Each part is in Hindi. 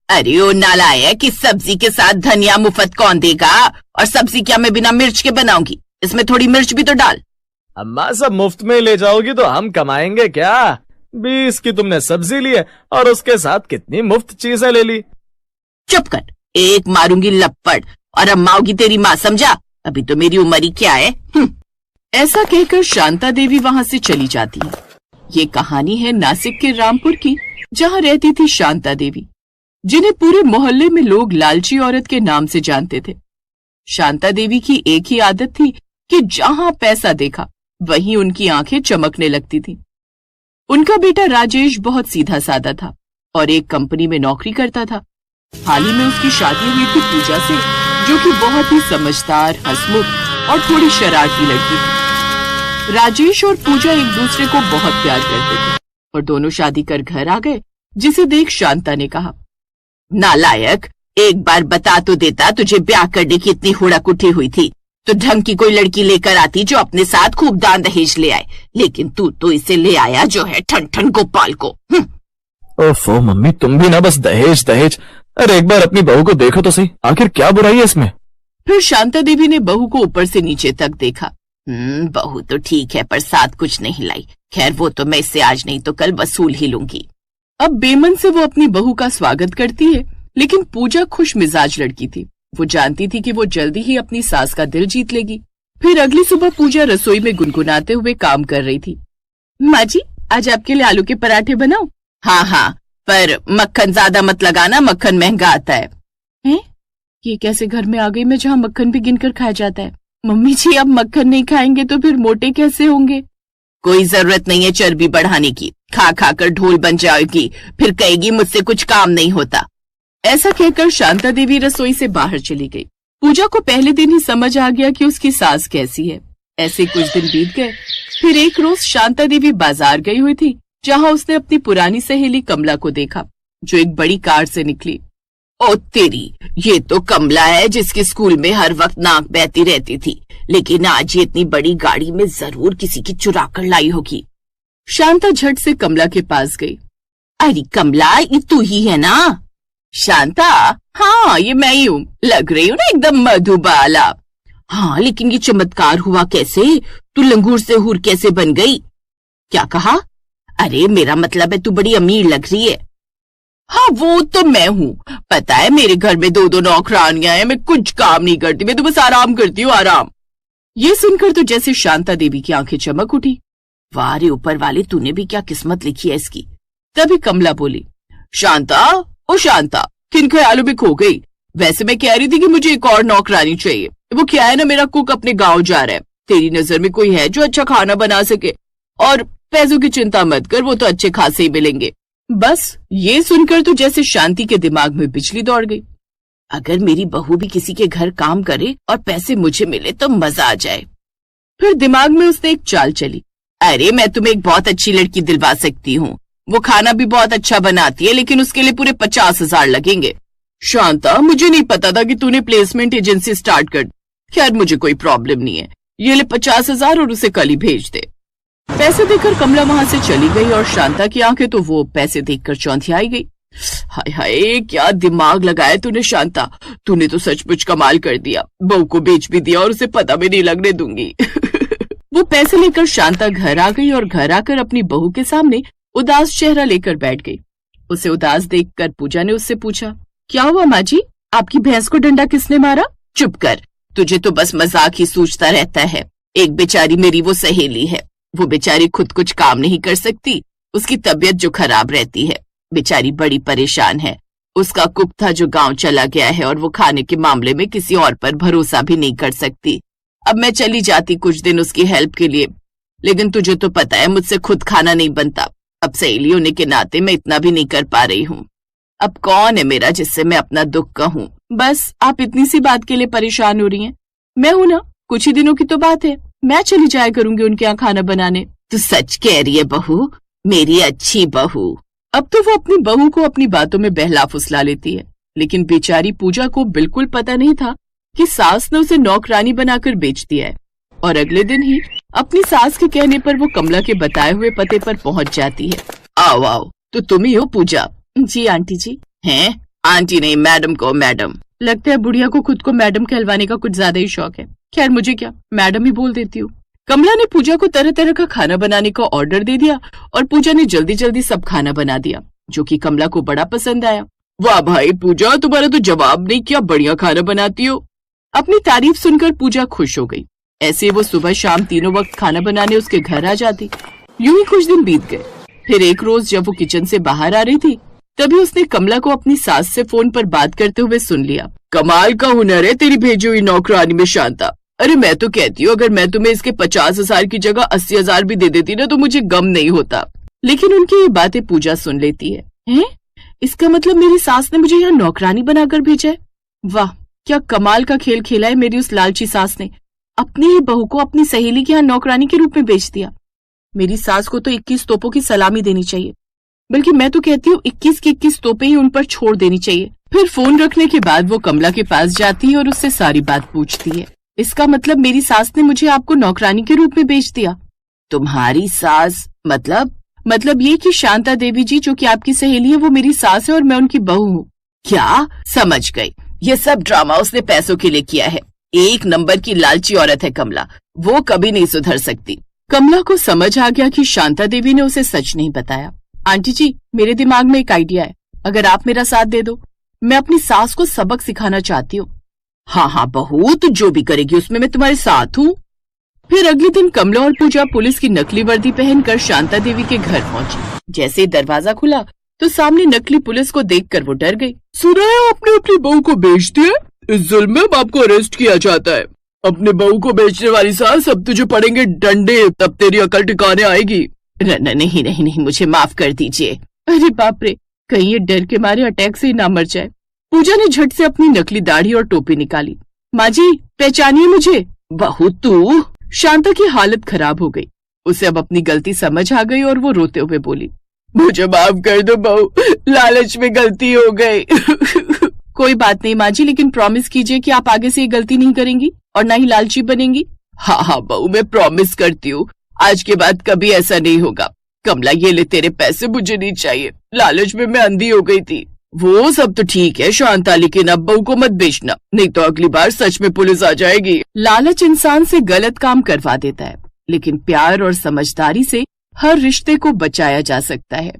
अरे ओ नालायक, इस सब्जी के साथ धनिया मुफ्त कौन देगा? और सब्जी क्या मैं बिना मिर्च के बनाऊंगी? इसमें थोड़ी मिर्च भी तो डाल। अम्मा सब मुफ्त में ले जाओगी तो हम कमाएंगे क्या? 20 की तुमने सब्जी ली है और उसके साथ कितनी मुफ्त चीजें ले ली। चुप कर, एक मारूंगी लपड़ और अम्मा होगी तेरी माँ, समझा? अभी तो मेरी उम्र ही क्या है। ऐसा कहकर शांता देवी वहां से चली जाती है। ये कहानी है नासिक के रामपुर की, जहाँ रहती थी शांता देवी, जिन्हें पूरे मोहल्ले में लोग लालची औरत के नाम से जानते थे। शांता देवी की एक ही आदत थी कि जहां पैसा देखा वहीं उनकी आंखें चमकने लगती थी। उनका बेटा राजेश बहुत सीधा साधा था और एक कंपनी में नौकरी करता था। हाल ही में उसकी शादी हुई थी पूजा से, जो कि बहुत ही समझदार, हंसमुख और थोड़ी शरारती लड़की थी। राजेश और पूजा एक दूसरे को बहुत प्यार करते थे और दोनों शादी कर घर आ गए, जिसे देख शांता ने कहा, नालायक, एक बार बता तो देता, तुझे ब्याह करने की इतनी हुड़क उठी हुई थी तो ढंग की कोई लड़की लेकर आती जो अपने साथ खूब दान दहेज ले आए। लेकिन तू तो इसे ले आया जो है ठन ठन गोपाल को। ओफो मम्मी, तुम भी ना बस दहेज दहेज। अरे एक बार अपनी बहू को देखो तो सही, आखिर क्या बुराई है इसमें? फिर शांता देवी ने बहू को ऊपर से नीचे तक देखा। बहू तो ठीक है पर साथ कुछ नहीं लाई। खैर वो तो मैं इससे आज नहीं तो कल वसूल ही लूंगी। अब बेमन से वो अपनी बहू का स्वागत करती है, लेकिन पूजा खुश मिजाज लड़की थी। वो जानती थी कि वो जल्दी ही अपनी सास का दिल जीत लेगी। फिर अगली सुबह पूजा रसोई में गुनगुनाते हुए काम कर रही थी। माँ जी, आज आपके लिए आलू के पराठे बनाऊं? हाँ, पर मक्खन ज्यादा मत लगाना, मक्खन महंगा आता है। हैं? ये कैसे घर में आ गई मैं जहाँ मक्खन भी गिनकर खाया जाता है? मम्मी जी, अब मक्खन नहीं खाएंगे तो फिर मोटे कैसे होंगे? कोई जरूरत नहीं है चर्बी बढ़ाने की, खा खा कर ढोल बन जाएगी, फिर कहेगी मुझसे कुछ काम नहीं होता। ऐसा कहकर शांता देवी रसोई से बाहर चली गई। पूजा को पहले दिन ही समझ आ गया कि उसकी सास कैसी है। ऐसे कुछ दिन बीत गए। फिर एक रोज शांता देवी बाजार गई हुई थी, जहाँ उसने अपनी पुरानी सहेली कमला को देखा, जो एक बड़ी कार से निकली। ओ तेरी, ये तो कमला है जिसके स्कूल में हर वक्त नाक बहती रहती थी, लेकिन आज ये इतनी बड़ी गाड़ी में जरूर किसी की चुरा कर लाई होगी। शांता झट से कमला के पास गई। अरे कमला, ये तू ही है ना? शांता, हाँ ये मैं ही हूँ। लग रही हूँ ना एकदम मधुबाला। हाँ, लेकिन ये चमत्कार हुआ कैसे? तू लंगूर से हूर कैसे बन गई? क्या कहा? अरे मेरा मतलब है तू बड़ी अमीर लग रही है। हाँ वो तो मैं हूँ। पता है मेरे घर में 2 नौकरानियां हैं, मैं कुछ काम नहीं करती, मैं तो बस आराम करती हूँ, आराम। ये सुनकर तो जैसे शांता देवी की आंखें चमक उठी। वाह रे ऊपर वाले, तूने भी क्या किस्मत लिखी है इसकी। तभी कमला बोली, शांता, ओ शांता, किन ख्यालों में खो गई? वैसे मैं कह रही थी कि मुझे एक और नौकरानी चाहिए। वो क्या है ना, मेरा कुक अपने गांव जा रहा है। तेरी नजर में कोई है जो अच्छा खाना बना सके? और पैसों की चिंता मत कर, वो तो अच्छे खासे ही मिलेंगे। बस ये सुनकर तो जैसे शांति के दिमाग में बिजली दौड़ गई। अगर मेरी बहू भी किसी के घर काम करे और पैसे मुझे मिले तो मजा आ जाए। फिर दिमाग में उसने एक चाल चली। अरे मैं तुम्हें एक बहुत अच्छी लड़की दिलवा सकती हूँ। वो खाना भी बहुत अच्छा बनाती है, लेकिन उसके लिए पूरे 50,000 लगेंगे। शांता, मुझे नहीं पता था कि तूने प्लेसमेंट एजेंसी स्टार्ट कर दी। खैर मुझे कोई प्रॉब्लम नहीं है, ये ले 50,000 और उसे कल ही भेज दे। पैसे देकर कमला वहां से चली गई और शांता की आंखें तो वो पैसे देखकर चौंधियाई गई। हाय हाय, क्या दिमाग लगाया तूने शांता, तूने तो सचमुच कमाल कर दिया। बहू को बेच भी दिया और उसे पता भी नहीं लगने दूंगी। वो पैसे लेकर शांता घर आ गई और घर आकर अपनी बहू के सामने उदास चेहरा लेकर बैठ गई। उसे उदास देखकर पूजा ने उससे पूछा, क्या हुआ माँ जी, आपकी भैंस को डंडा किसने मारा? चुप कर, तुझे तो बस मजाक ही सूझता रहता है। एक बेचारी मेरी वो सहेली है, वो बेचारी खुद कुछ काम नहीं कर सकती, उसकी तबीयत जो खराब रहती है, बेचारी बड़ी परेशान है। उसका कुक था जो गांव चला गया है और वो खाने के मामले में किसी और पर भरोसा भी नहीं कर सकती। अब मैं चली जाती कुछ दिन उसकी हेल्प के लिए, लेकिन तुझे तो पता है मुझसे खुद खाना नहीं बनता। अब सहेली होने के नाते मैं इतना भी नहीं कर पा रही हूँ। अब कौन है मेरा जिससे मैं अपना दुख कहूँ? बस आप इतनी सी बात के लिए परेशान हो रही हैं? मैं हूं ना, कुछ ही दिनों की तो बात है, मैं चली जाया करूंगी उनके यहाँ खाना बनाने। तू सच कह रही है बहू, मेरी अच्छी बहू। अब तो वो अपनी बहू को अपनी बातों में बहला फुसला लेती है, लेकिन बेचारी पूजा को बिल्कुल पता नहीं था कि सास ने उसे नौकरानी बनाकर बेच दिया है। और अगले दिन ही अपनी सास के कहने पर वो कमला के बताए हुए पते पर पहुंच जाती है। आओ आओ, तो तुम ही हो पूजा? जी आंटी जी। हैं, आंटी नहीं, मैडम को मैडम। लगता है बुढ़िया को खुद को मैडम कहलवाने का कुछ ज्यादा ही शौक है। खैर मुझे क्या, मैडम ही बोल देती हूँ। कमला ने पूजा को तरह तरह का खाना बनाने का ऑर्डर दे दिया और पूजा ने जल्दी जल्दी सब खाना बना दिया, जो कि कमला को बड़ा पसंद आया। वाह भाई पूजा, तुम्हारा तो जवाब नहीं, क्या बढ़िया खाना बनाती हो। अपनी तारीफ सुनकर पूजा खुश हो गई। ऐसे वो सुबह शाम तीनों वक्त खाना बनाने उसके घर आ जाती। यूं ही कुछ दिन बीत गए। फिर एक रोज जब वो किचन से बाहर आ रही थी, तभी उसने कमला को अपनी सास से फोन पर बात करते हुए सुन लिया। कमाल का हुनर है तेरी भेजी हुई नौकरानी में शांता। अरे मैं तो कहती हूँ अगर मैं तुम्हें इसके 50,000 की जगह 80,000 भी दे देती ना तो मुझे गम नहीं होता। लेकिन उनकी ये बातें पूजा सुन लेती है। हैं? इसका मतलब मेरी सास ने मुझे यहाँ नौकरानी बनाकर भेजा है। वाह, क्या कमाल का खेल खेला है मेरी उस लालची सास ने। अपनी ही बहू को अपनी सहेली के यहाँ नौकरानी के रूप में बेच दिया। मेरी सास को तो 21 तोपों की सलामी देनी चाहिए, बल्कि मैं तो कहती हूँ 21 की 21 तोपें ही उन पर छोड़ देनी चाहिए। फिर फोन रखने के बाद वो कमला के पास जाती है और उससे सारी बात पूछती है। इसका मतलब मेरी सास ने मुझे आपको नौकरानी के रूप में बेच दिया। तुम्हारी सास मतलब ये कि शांता देवी जी जो कि आपकी सहेली है वो मेरी सास है और मैं उनकी बहू हूँ। क्या? समझ गई, ये सब ड्रामा उसने पैसों के लिए किया है। एक नंबर की लालची औरत है कमला, वो कभी नहीं सुधर सकती। कमला को समझ आ गया कि शांता देवी ने उसे सच नहीं बताया। आंटी जी, मेरे दिमाग में एक आइडिया है, अगर आप मेरा साथ दे दो। मैं अपनी सास को सबक सिखाना चाहती हूँ। हाँ हाँ बहू, तू जो भी करेगी उसमें मैं तुम्हारे साथ हूँ। फिर अगले दिन कमला और पूजा पुलिस की नकली वर्दी पहनकर शांता देवी के घर पहुंची। जैसे ही दरवाजा खुला तो सामने नकली पुलिस को देखकर वो डर गई। सुना है आपने अपनी बहू को बेच दिया? इस जुल्म में अब आपको अरेस्ट किया जाता है। अपने बहू को बेचने वाली सास, अब तुझे पड़ेंगे डंडे, तब तेरी अकल ठिकाने आएगी। नहीं, मुझे माफ कर दीजिए। अरे बाप रे, कहीं ये डर के मारे अटैक से ही ना मर जाए। पूजा ने झट से अपनी नकली दाढ़ी और टोपी निकाली। माँ जी, पहचानिए मुझे। बहू तू? शांता की हालत खराब हो गई। उसे अब अपनी गलती समझ आ गई और वो रोते हुए बोली, मुझे माफ कर दो बहू, लालच में गलती हो गई। कोई बात नहीं माँ जी, लेकिन प्रॉमिस कीजिए कि आप आगे से ये गलती नहीं करेंगी और ना ही लालची बनेंगी। हाँ बहू, मैं प्रॉमिस करती हूँ, आज के बाद कभी ऐसा नहीं होगा। कमला ये ले तेरे पैसे, मुझे नहीं चाहिए, लालच में मैं अंधी हो गई थी। वो सब तो ठीक है शांता, लेकिन अब बहू को मत बेचना, नहीं तो अगली बार सच में पुलिस आ जाएगी। लालच इंसान से गलत काम करवा देता है, लेकिन प्यार और समझदारी से हर रिश्ते को बचाया जा सकता है।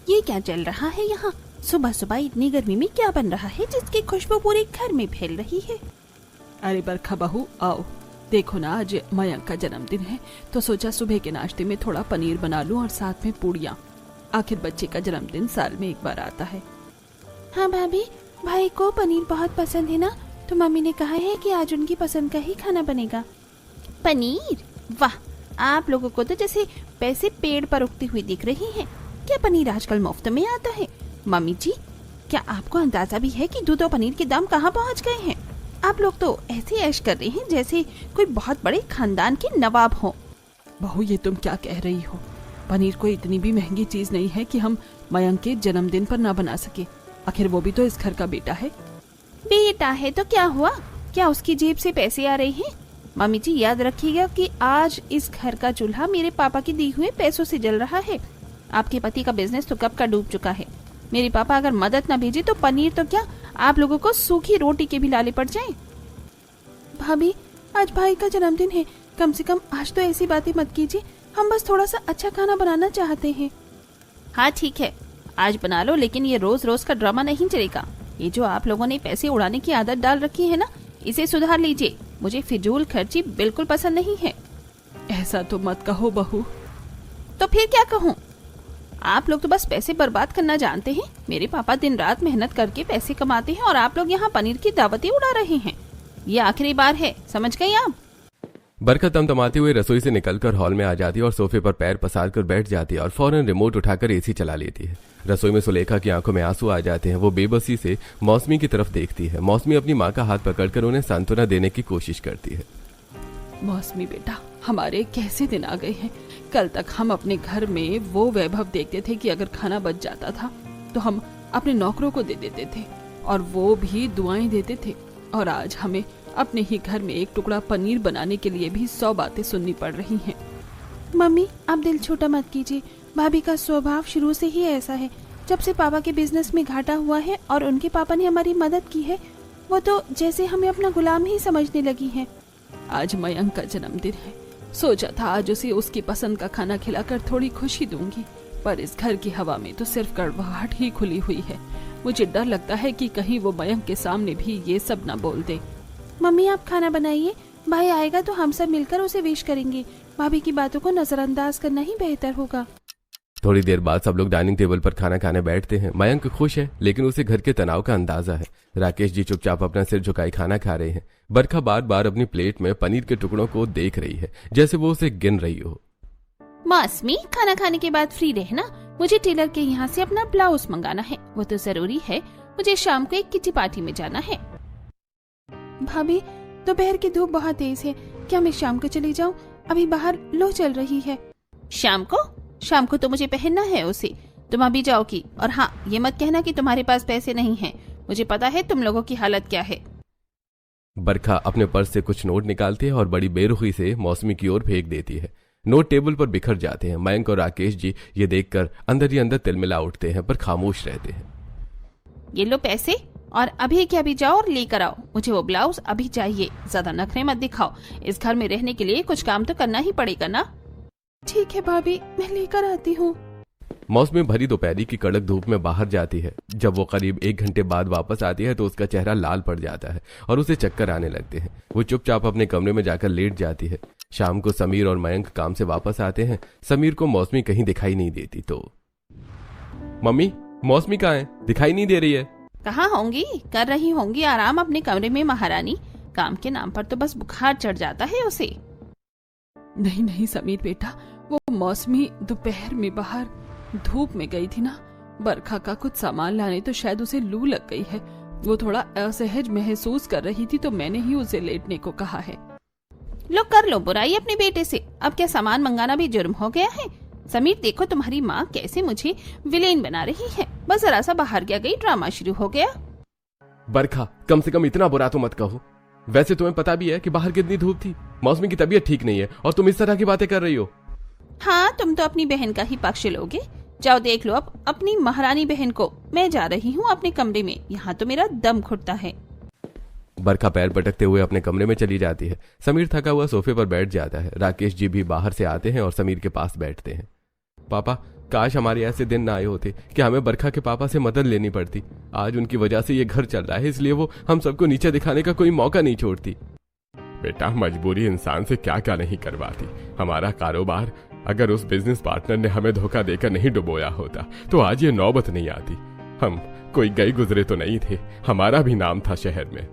ये क्या चल रहा है यहाँ? सुबह सुबह इतनी गर्मी में क्या बन रहा है जिसकी खुशबू पूरे घर में फैल रही है? अरे बरखा बहू आओ, देखो ना आज मयंक का जन्मदिन है तो सोचा सुबह के नाश्ते में थोड़ा पनीर बना लूं और साथ में पूड़ियाँ। आखिर बच्चे का जन्मदिन साल में एक बार आता है। हाँ भाभी, भाई को पनीर बहुत पसंद है ना, तो मम्मी ने कहा है कि आज उनकी पसंद का ही खाना बनेगा। पनीर? वाह, आप लोगों को तो जैसे पैसे पेड़ पर उगती हुई दिख रही हैं। क्या पनीर आजकल मुफ्त में आता है? मम्मी जी, क्या आपको अंदाजा भी है कि दूध और पनीर के दाम कहाँ पहुँच गए हैं? आप लोग तो ऐसे ऐश कर रहे हैं जैसे कोई बहुत बड़े खानदान के नवाब हो। बहू ये तुम क्या कह रही हो? पनीर कोई इतनी भी महंगी चीज नहीं है कि हम मयंक के जन्मदिन पर ना बना सके। आखिर वो भी तो इस घर का बेटा है। बेटा है तो क्या हुआ? क्या उसकी जेब से पैसे आ रहे हैं? मम्मी जी याद रखिएगा कि आज इस घर का चूल्हा मेरे पापा के दिए हुए पैसों से जल रहा है। आपके पति का बिजनेस तो कब का डूब चुका है। मेरे पापा अगर मदद न भेजे तो पनीर तो क्या, आप लोगों को सूखी रोटी के भी लाले पड़ जाएं। भाभी, आज भाई का जन्मदिन है, कम से कम आज तो ऐसी बातें मत कीजिए। हम बस थोड़ा सा अच्छा खाना बनाना चाहते हैं। हाँ ठीक है, आज बना लो, लेकिन ये रोज रोज का ड्रामा नहीं चलेगा। ये जो आप लोगों ने पैसे उड़ाने की आदत डाल रखी है ना, इसे सुधार लीजिए। मुझे फिजूल खर्ची बिल्कुल पसंद नहीं है। ऐसा तो मत कहो बहू। तो फिर क्या कहूँ? आप लोग तो बस पैसे बर्बाद करना जानते हैं। मेरे पापा दिन रात मेहनत करके पैसे कमाते हैं और आप लोग यहाँ पनीर की दावतें उड़ा रहे हैं। ये आखिरी बार है, समझ गए आप? बरकत तमतमाते हुए रसोई से निकलकर हॉल में आ जाती है और सोफे पर पैर पसार कर बैठ जाती है और फौरन रिमोट उठाकर एसी चला लेती है। रसोई में सुलेखा की आंखों में आंसू आ जाते हैं। वो बेबसी से मौसमी की तरफ देखती है। मौसमी अपनी माँ का हाथ पकड़कर उन्हें सांत्वना देने की कोशिश करती है। मौसमी बेटा, हमारे कैसे दिन आ गए हैं। कल तक हम अपने घर में वो वैभव देखते थे कि अगर खाना बच जाता था तो हम अपने नौकरों को दे देते थे और वो भी दुआएं देते थे, और आज हमें अपने ही घर में एक टुकड़ा पनीर बनाने के लिए भी 100 बातें सुननी पड़ रही हैं। मम्मी, आप दिल छोटा मत कीजिए। भाभी का स्वभाव शुरू से ही ऐसा है। जब से पापा के बिजनेस में घाटा हुआ है और उनके पापा ने हमारी मदद की है, वो तो जैसे हमें अपना गुलाम ही समझने लगी है। आज मयंक का जन्मदिन है, सोचा था आज उसे उसकी पसंद का खाना खिलाकर थोड़ी खुशी दूंगी, पर इस घर की हवा में तो सिर्फ कड़वाहट ही खुली हुई है। मुझे डर लगता है कि कहीं वो मयंक के सामने भी ये सब न बोल दे। मम्मी आप खाना बनाइए, भाई आएगा तो हम सब मिलकर उसे विश करेंगे। भाभी की बातों को नजरअंदाज करना ही बेहतर होगा। थोड़ी देर बाद सब लोग डाइनिंग टेबल पर खाना खाने बैठते हैं। मयंक खुश है, लेकिन उसे घर के तनाव का अंदाजा है। राकेश जी चुपचाप अपना सिर झुकाए खाना खा रहे हैं। बरखा बार बार अपनी प्लेट में पनीर के टुकड़ों को देख रही है, जैसे वो उसे गिन रही हो। मौसमी, खाना खाने के बाद फ्री रहना, मुझे टेलर के यहाँ से अपना ब्लाउज मंगाना है, वो तो जरूरी है। मुझे शाम को एक किटी पार्टी में जाना है। भाभी, दोपहर की धूप बहुत तेज है, क्या मैं शाम को चली जाऊँ? अभी बाहर लो चल रही है। शाम को तो मुझे पहनना है उसे। तुम अभी जाओगी, और हाँ, ये मत कहना कि तुम्हारे पास पैसे नहीं हैं। मुझे पता है तुम लोगों की हालत क्या है। बरखा अपने पर्स से कुछ नोट निकालती है और बड़ी बेरुखी से मौसमी की ओर फेंक देती है। नोट टेबल पर बिखर जाते हैं। मयंक और राकेश जी ये देखकर अंदर ही अंदर तिलमिला उठते हैं, पर खामोश रहते हैं। ये लो पैसे, और अभी के अभी जाओ और लेकर आओ। मुझे वो ब्लाउज अभी चाहिए। ज्यादा नखरे मत दिखाओ, इस घर में रहने के लिए कुछ काम तो करना ही पड़ेगा ना। ठीक है भाभी, मैं लेकर आती हूँ। मौसमी भरी दोपहरी की कड़क धूप में बाहर जाती है। जब वो करीब 1 घंटे बाद वापस आती है तो उसका चेहरा लाल पड़ जाता है और उसे चक्कर आने लगते हैं। वो चुपचाप अपने कमरे में जाकर लेट जाती है। शाम को समीर और मयंक काम से वापस आते हैं। समीर को मौसमी कहीं दिखाई नहीं देती तो, मम्मी मौसमी कहाँ है? दिखाई नहीं दे रही है। कहाँ होंगी? कर रही होंगी आराम अपने कमरे में महारानी। काम के नाम पर तो बस बुखार चढ़ जाता है उसे। नहीं नहीं समीर बेटा, वो मौसमी दोपहर में बाहर धूप में गई थी ना, बरखा का कुछ सामान लाने, तो शायद उसे लू लग गई है। वो थोड़ा असहज महसूस कर रही थी तो मैंने ही उसे लेटने को कहा है। लो कर लो बुराई अपने बेटे से। अब क्या सामान मंगाना भी जुर्म हो गया है? समीर देखो तुम्हारी माँ कैसे मुझे विलेन बना रही है। बस जरा सा बाहर क्या गई, ड्रामा शुरू हो गया। बरखा, कम से कम इतना बुरा तो मत कहो। वैसे तुम्हें पता भी है कि बाहर कितनी धूप थी। मौसमी की तबीयत ठीक नहीं है और तुम इस तरह की बातें कर रही हो। हाँ, तुम तो अपनी बहन का ही पक्ष लोगे। जाओ देख लो अब अपनी महारानी बहन को। मैं जा रही हूँ अपने कमरे में, यहाँ तो मेरा दम घुटता है। बरखा पैर पटकते हुए अपने कमरे में चली जाती है। समीर थका हुआ सोफे पर बैठ जाता है। राकेश जी भी बाहर से आते हैं और समीर के पास बैठते हैं। पापा, काश हमारे ऐसे दिन ना आए होते कि हमें बरखा के पापा से मदद लेनी पड़ती। आज उनकी वजह से ये घर चल रहा है, इसलिए वो हम सबको नीचे दिखाने का कोई मौका नहीं छोड़ती। बेटा, मजबूरी इंसान से क्या क्या नहीं करवाती। हमारा कारोबार अगर उस बिजनेस पार्टनर ने हमें धोखा देकर नहीं डुबोया होता तो आज ये नौबत नहीं आती। हम कोई गए गुजरे तो नहीं थे, हमारा भी नाम था शहर में।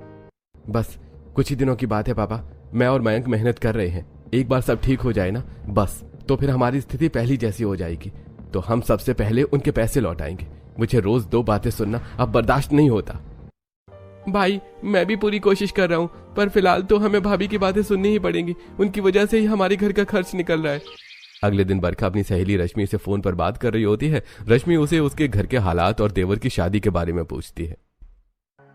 बस कुछ ही दिनों की बात है पापा, मैं और मयंक मेहनत कर रहे हैं। एक बार सब ठीक हो जाए ना, बस तो फिर हमारी स्थिति पहली जैसी हो जाएगी। तो हम सबसे पहले उनके पैसे लौटाएंगे। मुझे रोज 2 बातें सुनना अब बर्दाश्त नहीं होता। भाई, मैं भी पूरी कोशिश कर रहा हूँ, पर फिलहाल तो हमें भाभी की बातें सुननी ही पड़ेंगी। उनकी वजह से ही हमारे घर का खर्च निकल रहा है। अगले दिन बरखा अपनी सहेली रश्मि से फोन पर बात कर रही होती है। रश्मि उसे उसके घर के हालात और देवर की शादी के बारे में पूछती है।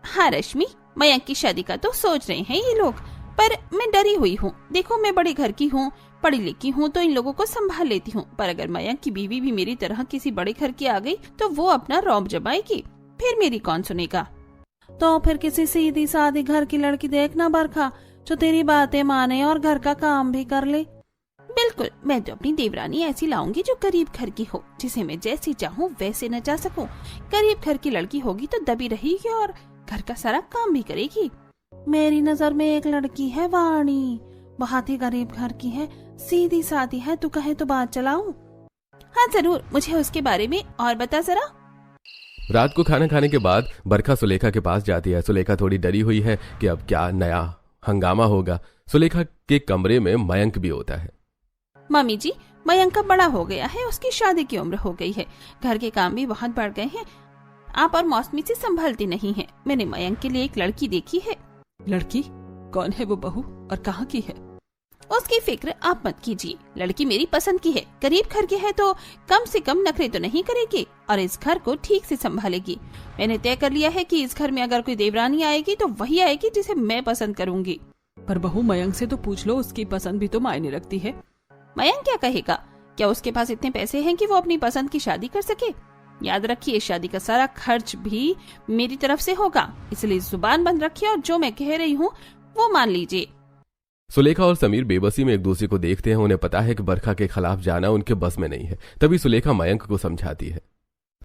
हाँ रश्मि, मयंक की शादी का तो सोच रहे हैं ये लोग, पर मैं डरी हुई हूँ। देखो, मैं बड़े घर की हूँ, पढ़ी लिखी हूँ, तो इन लोगों को संभाल लेती हूँ। पर अगर मयंक की बीवी भी मेरी तरह किसी बड़े घर की आ गई तो वो अपना रौब जमाएगी, फिर मेरी कौन सुनेगा? तो फिर किसी सीधी सादी घर की लड़की देखना बरखा, जो तेरी बातें माने और घर का काम भी कर ले। बिल्कुल, मैं तो अपनी देवरानी ऐसी लाऊंगी जो गरीब घर की हो, जिसे मैं जैसी चाहूँ वैसे नचा सकूं। गरीब घर की लड़की होगी तो दबी रहेगी और घर का सारा काम भी करेगी। मेरी नजर में एक लड़की है वाणी, बहुत ही गरीब घर की है, सीधी सादी है। तू कहे तो बात चलाऊं? हाँ जरूर, मुझे उसके बारे में और बता जरा। रात को खाना खाने के बाद बरखा सुलेखा के पास जाती है। सुलेखा थोड़ी डरी हुई है कि अब क्या नया हंगामा होगा। सुलेखा के कमरे में मयंक भी होता है। मम्मी जी, मयंक का बड़ा हो गया है, उसकी शादी की उम्र हो गई है, घर के काम भी बहुत बढ़ गए हैं। आप और मौसमी से संभलती नहीं है। मैंने मयंक के लिए एक लड़की देखी है। लड़की? कौन है वो बहू और कहाँ की है? उसकी फिक्र आप मत कीजिए, लड़की मेरी पसंद की है। गरीब घर की है तो कम से कम नखरे तो नहीं करेगी और इस घर को ठीक से संभालेगी। मैंने तय कर लिया है कि इस घर में अगर कोई देवरानी आएगी तो वही आएगी जिसे मैं पसंद करूंगी। पर बहू, मयंक से तो पूछ लो, उसकी पसंद भी तो मायने रखती है। मयंक क्या कहेगा? क्या उसके पास इतने पैसे हैं कि वो अपनी पसंद की शादी कर सके? याद रखिए, शादी का सारा खर्च भी मेरी तरफ से होगा, इसलिए जुबान बंद रखिए और जो मैं कह रही हूँ वो मान लीजिए। सुलेखा और समीर बेबसी में एक दूसरे को देखते हैं। उन्हें पता है कि बरखा के खिलाफ जाना उनके बस में नहीं है। तभी सुलेखा मयंक को समझाती है।